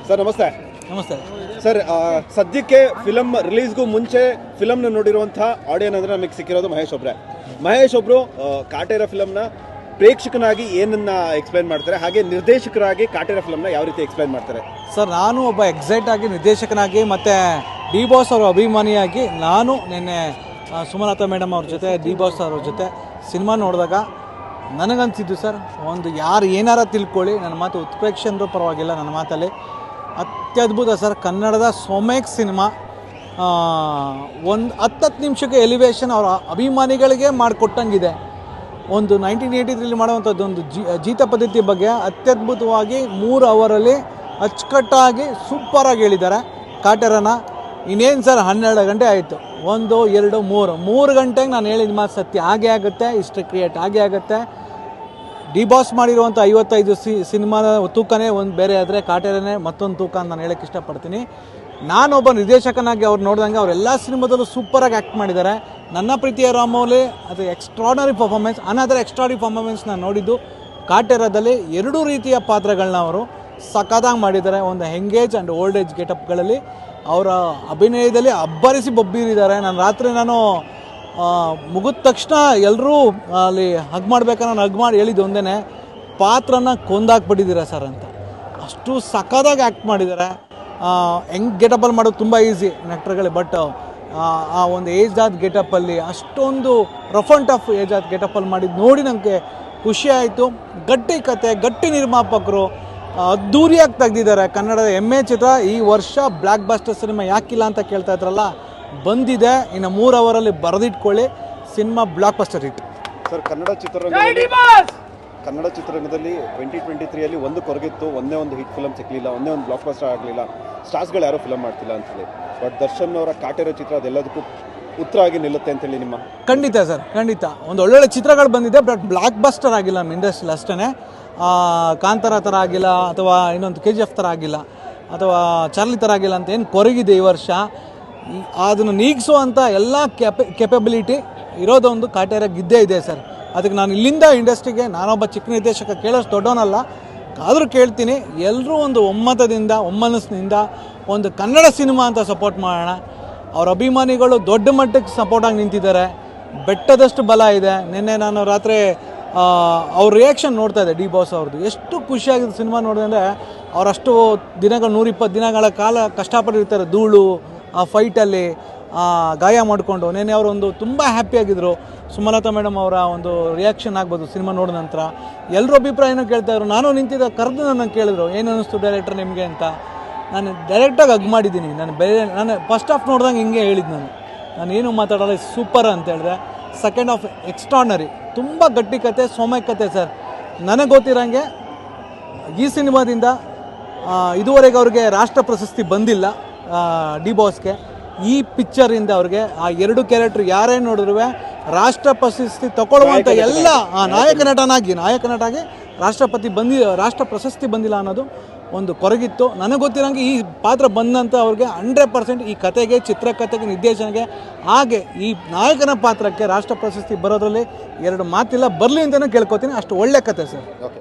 Sir ನಮಸ್ತೆ. ನಮಸ್ತೆ sir, ಸದ್ಯಕ್ಕೆ ಫಿಲಮ್ ರಿಲೀಸ್ಗೂ ಮುಂಚೆ ಫಿಲಮ್ನ ನೋಡಿರುವಂಥ ಆಡಿಯನ್ ಅಂದರೆ ನಮಗೆ ಸಿಕ್ಕಿರೋದು ಮಹೇಶ್ ಒಬ್ರೆ. ಮಹೇಶ್ ಒಬ್ರು ಕಾಟೇರ ಫಿಲಮ್ನ ಪ್ರೇಕ್ಷಕನಾಗಿ ಏನನ್ನ ಎಕ್ಸ್ಪ್ಲೈನ್ ಮಾಡ್ತಾರೆ, ಹಾಗೆ ನಿರ್ದೇಶಕರಾಗಿ ಕಾಟೇರ ಫಿಲಮ್ನ ಯಾವ ರೀತಿ ಎಕ್ಸ್ಪ್ಲೈನ್ ಮಾಡ್ತಾರೆ? ಸರ್, ನಾನು ಒಬ್ಬ ಎಕ್ಸೈಟ್ ಆಗಿ ನಿರ್ದೇಶಕನಾಗಿ ಮತ್ತು ಡಿ ಬಾಸ್ ಅವರ ಅಭಿಮಾನಿಯಾಗಿ ನಾನು ನಿನ್ನೆ ಸುಮಲತಾ ಮೇಡಮ್ ಅವ್ರ ಜೊತೆ ಡಿ ಬಾಸ್ ಅವ್ರ ಜೊತೆ ಸಿನಿಮಾ ನೋಡಿದಾಗ ನನಗನ್ಸಿದ್ದು ಸರ್, ಒಂದು ಯಾರು ಏನಾರ ತಿಳ್ಕೊಳ್ಳಿ, ನನ್ನ ಮಾತು ಉತ್ಪ್ರೇಕ್ಷಣರು ಪರವಾಗಿಲ್ಲ, ನನ್ನ ಮಾತಲ್ಲಿ ಅತ್ಯದ್ಭುತ ಸರ್. ಕನ್ನಡದ ಸೊಮೇಕ್ ಸಿನಿಮಾ ಒಂದು 10 ನಿಮಿಷಕ್ಕೆ ಎಲಿವೇಶನ್ ಅವರ ಅಭಿಮಾನಿಗಳಿಗೆ ಮಾಡಿಕೊಟ್ಟಂಗಿದೆ. ಒಂದು 1983 ಮಾಡುವಂಥದ್ದು ಒಂದು ಜೀತ ಪದ್ಧತಿ ಬಗ್ಗೆ ಅತ್ಯದ್ಭುತವಾಗಿ 3 ಅವರಲ್ಲಿ ಅಚ್ಚುಕಟ್ಟಾಗಿ ಸೂಪರಾಗಿ ಹೇಳಿದ್ದಾರೆ ಕಾಟೇರನ. ಇನ್ನೇನು ಸರ್, 12 ಗಂಟೆ ಆಯಿತು, 1, 2, 3 ಗಂಟೆಗೆ ನಾನು ಹೇಳಿದ ಮಾತು ಸತ್ಯ ಆಗೇ ಆಗುತ್ತೆ, ಹಿಸ್ಟ್ರಿ ಕ್ರಿಯೇಟ್ ಆಗೇ ಆಗುತ್ತೆ. ಡಿ ಬಾಸ್ ಮಾಡಿರುವಂಥ 55 ಸಿನಿಮಾದ ತೂಕನೇ ಒಂದು ಬೇರೆ ಆದರೆ ಕಾಟೇರನೇ ಮತ್ತೊಂದು ತೂಕ ಅಂತ ನಾನು ಹೇಳೋಕ್ಕೆ ಇಷ್ಟಪಡ್ತೀನಿ. ನಾನೊಬ್ಬ ನಿರ್ದೇಶಕನಾಗಿ ಅವ್ರು ನೋಡಿದಂಗೆ ಅವರೆಲ್ಲ ಸಿನಿಮಾದಲ್ಲೂ ಸೂಪರಾಗಿ ಆ್ಯಕ್ಟ್ ಮಾಡಿದ್ದಾರೆ. ನನ್ನ ಪ್ರೀತಿಯ ರಾಮೌಲಿ ಅದು extraordinary performance, another extraordinary performance ನಾನು ನೋಡಿದ್ದು ಕಾಟೇರದಲ್ಲಿ. 2 ರೀತಿಯ ಪಾತ್ರಗಳನ್ನ ಅವರು ಸಖತ್ತಾಗಿ ಮಾಡಿದ್ದಾರೆ. ಒಂದು ಯಂಗೇಜ್ ಆ್ಯಂಡ್ ಓಲ್ಡ್ ಏಜ್ ಗೆಟಪ್ಗಳಲ್ಲಿ ಅವರ ಅಭಿನಯದಲ್ಲಿ ಅಬ್ಬರಿಸಿ ಬೊಬ್ಬಿರಿದ್ದಾರೆ. ರಾತ್ರಿ ನಾನು ಮುಗಿದ ತಕ್ಷಣ ಎಲ್ಲರೂ ಅಲ್ಲಿ ಹಗ್ ಮಾಡ್ಬೇಕಾದ್ರೆ ನಾನು ಹಗ್ ಮಾಡಿ ಹೇಳಿದ್ದು ಒಂದೇ, ಪಾತ್ರನ ಕೊಂದಾಕ್ಬಿಟ್ಟಿದ್ದೀರ ಸರ್ ಅಂತ. ಅಷ್ಟು ಸಖತ್ತಾಗಿ ಆ್ಯಕ್ಟ್ ಮಾಡಿದ್ದಾರೆ. ಹೆಂಗೆ ಗೆಟಪಲ್ಲಿ ಮಾಡೋದು ತುಂಬ ಈಸಿ ಆ್ಯಕ್ಟರ್ಗಳೇ, ಬಟ್ ಆ ಒಂದು ಏಜ್ ಆದ ಗೆಟಪ್ಪಲ್ಲಿ ಅಷ್ಟೊಂದು ರಫ್ ಆ್ಯಂಡ್ ಟಫ್ ಏಜ್ ಆದ ಗೆಟಪ್ಪಲ್ಲಿ ಮಾಡಿದ್ದು ನೋಡಿ ನನಗೆ ಖುಷಿ ಆಯಿತು. ಗಟ್ಟಿ ಕತೆ, ಗಟ್ಟಿ ನಿರ್ಮಾಪಕರು ಅದ್ಧೂರಿಯಾಗಿ ತೆಗೆದಿದ್ದಾರೆ. ಕನ್ನಡದ ಹೆಮ್ಮೆ ಚಿತ್ರ. ಈ ವರ್ಷ ಬ್ಲ್ಯಾಕ್ ಬಾಸ್ಟರ್ ಸಿನಿಮಾ ಯಾಕಿಲ್ಲ ಅಂತ ಕೇಳ್ತಾ ಇದ್ರಲ್ಲ, ಬಂದಿದೆ. ಇನ್ನು 3 ಅವರಲ್ಲಿ ಬರೆದಿಟ್ಕೊಳ್ಳಿ, cinema blockbuster hit. Sir, Kannada ಚಿತ್ರರಂಗದಲ್ಲಿ 2023 ಒಂದು ಕೊರಗಿತ್ತು, ಒಂದೇ ಒಂದು ಹಿಟ್ ಫಿಲಮ್ ಸಿಕ್ಕಲಿಲ್ಲ, ಒಂದೇ ಒಂದು ಬ್ಲಾಕ್ ಬಸ್ಟರ್ ಆಗಲಿಲ್ಲ, ಸ್ಟಾರ್ಸ್ಗಳು ಯಾರೂ ಫಿಲಮ್ ಮಾಡ್ತಿಲ್ಲ ಅಂತೇಳಿ. ಬಟ್ ದರ್ಶನ್ ಅವರ ಕಾಟೇರ ಚಿತ್ರ ಅದೆಲ್ಲದಕ್ಕೂ ಉತ್ತರ ಆಗಿ ನಿಲ್ಲುತ್ತೆ ಅಂತೇಳಿ ನಿಮ್ಮ ಖಂಡಿತ ಸರ್, ಖಂಡಿತ. ಒಂದು ಒಳ್ಳೊಳ್ಳೆ ಚಿತ್ರಗಳು ಬಂದಿದೆ, ಬಟ್ ಬ್ಲಾಕ್ ಬಸ್ಟರ್ ಆಗಿಲ್ಲ ನಮ್ಮ ಇಂಡಸ್ಟ್ರಿಲಿ ಅಷ್ಟೇ. ಕಾಂತಾರ ಥರ ಆಗಿಲ್ಲ, ಅಥವಾ ಇನ್ನೊಂದು KGF ಥರ ಆಗಿಲ್ಲ, ಅಥವಾ ಚಾರ್ಲಿ ಥರ ಆಗಿಲ್ಲ ಅಂತ ಏನು ಕೊರಗಿದೆ ಈ ವರ್ಷ. ಅದನ್ನು ನೀಗಿಸುವಂಥ ಎಲ್ಲ ಕೆಪಬಿಲಿಟಿ ಇರೋದೊಂದು ಕಾಟೇರಾಗಿ ಇದ್ದೇ ಇದೆ ಸರ್. ಅದಕ್ಕೆ ನಾನು ಇಲ್ಲಿಂದ ಇಂಡಸ್ಟ್ರಿಗೆ, ನಾನೊಬ್ಬ ಚಿಕ್ಕ ನಿರ್ದೇಶಕ, ಕೇಳೋಷ್ಟು ದೊಡ್ಡವನಲ್ಲ, ಆದರೂ ಕೇಳ್ತೀನಿ, ಎಲ್ಲರೂ ಒಂದು ಒಮ್ಮನಸ್ಸಿನಿಂದ ಒಂದು ಕನ್ನಡ ಸಿನಿಮಾ ಅಂತ ಸಪೋರ್ಟ್ ಮಾಡೋಣ. ಅವ್ರ ಅಭಿಮಾನಿಗಳು ದೊಡ್ಡ ಮಟ್ಟಕ್ಕೆ ಸಪೋರ್ಟಾಗಿ ನಿಂತಿದ್ದಾರೆ, ಬೆಟ್ಟದಷ್ಟು ಬಲ ಇದೆ. ನಿನ್ನೆ ನಾನು ರಾತ್ರಿ ಅವ್ರ ರಿಯಾಕ್ಷನ್ ನೋಡ್ತಾ ಇದ್ದೆ, ಡಿ ಬಾಸ್ ಅವ್ರದ್ದು. ಎಷ್ಟು ಖುಷಿಯಾಗಿದೆ ಸಿನಿಮಾ ನೋಡಿದೆ ಅಂದರೆ, ಅವರಷ್ಟು ದಿನಗಳು 120 ದಿನಗಳ ಕಾಲ ಕಷ್ಟಪಟ್ಟಿರ್ತಾರೆ ಧೂಳು ಆ ಫೈಟಲ್ಲಿ ಗಾಯ ಮಾಡಿಕೊಂಡು. ನೆನ್ನೆ ಅವರೊಂದು ತುಂಬ ಹ್ಯಾಪಿಯಾಗಿದ್ದರು. ಸುಮಲತಾ ಮೇಡಮ್ ಅವರ ಒಂದು ರಿಯಾಕ್ಷನ್ ಆಗ್ಬೋದು ಸಿನಿಮಾ ನೋಡಿದ ನಂತರ. ಎಲ್ಲರೂ ಅಭಿಪ್ರಾಯನೂ ಕೇಳ್ತಾಯಿದ್ರು. ನಾನು ನಿಂತಿದ್ದ ಕರೆದು ನನ್ನ ಕೇಳಿದ್ರು, ಏನು ಅನ್ನಿಸ್ತು ಡೈರೆಕ್ಟರ್ ನಿಮಗೆ ಅಂತ. ನಾನು ಡೈರೆಕ್ಟಾಗಿ ಹಗ್ ಮಾಡಿದ್ದೀನಿ. ನಾನು ಫಸ್ಟ್ ಹಾಫ್ ನೋಡಿದಂಗೆ ಹಿಂಗೆ ಹೇಳಿದ್ದು, ನಾನು ಏನು ಮಾತಾಡೋಲ್ಲ, ಸೂಪರ್ ಅಂತ ಹೇಳಿದೆ. ಸೆಕೆಂಡ್ ಹಾಫ್ ಎಕ್ಸ್ಟ್ರಾರ್ನರಿ, ತುಂಬ ಗಟ್ಟಿ ಕತೆ, ಸೊಮೇಕ್ ಕತೆ ಸರ್. ನನಗೆ ಗೊತ್ತಿರೋಂಗೆ ಈ ಸಿನಿಮಾದಿಂದ ಇದುವರೆಗೆ ಅವ್ರಿಗೆ ರಾಷ್ಟ್ರ ಪ್ರಶಸ್ತಿ ಬಂದಿಲ್ಲ ಡಿ ಬಾಸ್ಗೆ. ಈ ಪಿಕ್ಚರಿಂದ ಅವ್ರಿಗೆ ಆ 2 ಕ್ಯಾರೆಕ್ಟ್ರ್ ಯಾರೇ ನೋಡಿದ್ರು ರಾಷ್ಟ್ರ ಪ್ರಶಸ್ತಿ ತಗೊಳ್ಳುವಂಥ ಎಲ್ಲ ನಾಯಕ ನಟಾಗಿ ರಾಷ್ಟ್ರ ಪ್ರಶಸ್ತಿ ಬಂದಿಲ್ಲ ಅನ್ನೋದು ಒಂದು ಕೊರಗಿತ್ತು. ನನಗೆ ಗೊತ್ತಿರೋಂಗೆ ಈ ಪಾತ್ರ ಬಂದಂಥ ಅವ್ರಿಗೆ 100% ಈ ಕತೆಗೆ, ಚಿತ್ರಕಥೆಗೆ, ನಿರ್ದೇಶನಗೆ, ಹಾಗೆ ಈ ನಾಯಕನ ಪಾತ್ರಕ್ಕೆ ರಾಷ್ಟ್ರ ಪ್ರಶಸ್ತಿ ಬರೋದ್ರಲ್ಲಿ 2 ಮಾತಿಲ್ಲ. ಬರಲಿ ಅಂತಲೇ ಕೇಳ್ಕೊತೀನಿ. ಅಷ್ಟು ಒಳ್ಳೆ ಕತೆ ಸರ್.